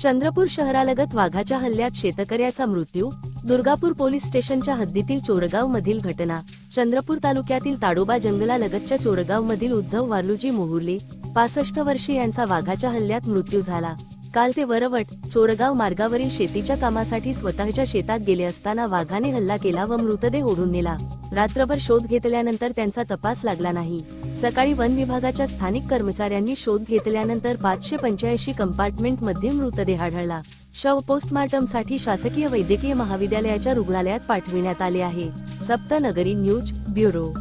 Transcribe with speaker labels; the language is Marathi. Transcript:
Speaker 1: चंद्रपूर शहरालगत वाघाच्या हल्ल्यात शेतकऱ्याचा मृत्यू. दुर्गापूर पोलीस स्टेशनच्या हद्दीतील चोरगाव मधील घटना. चंद्रपूर तालुक्यातील ताडोबा जंगलालगतच्या चोरगाव मधील उद्धव वार्लूजी मोहुर्ले 65 वर्षीय यांचा वाघाच्या हल्ल्यात मृत्यू झाला. काल ते वरवट चोरगाव मार्गावरील शेतीच्या कामासाठी स्वतःच्या शेतात गेले असताना वाघाने हल्ला केला व मृतदेह ओढून नेला. रात्रभर शोध घेतल्यानंतर त्यांचा तपास लागला नाही. सकाळी वन विभागाच्या स्थानिक कर्मचाऱ्यांनी शोध घेतल्यानंतर 585 कंपार्टमेंट मध्ये मृतदेह आढळला. शव पोस्टमार्टमसाठी शासकीय वैद्यकीय महाविद्यालयाच्या रुग्णालयात पाठविण्यात आले आहे. सप्तनगरी न्यूज ब्युरो.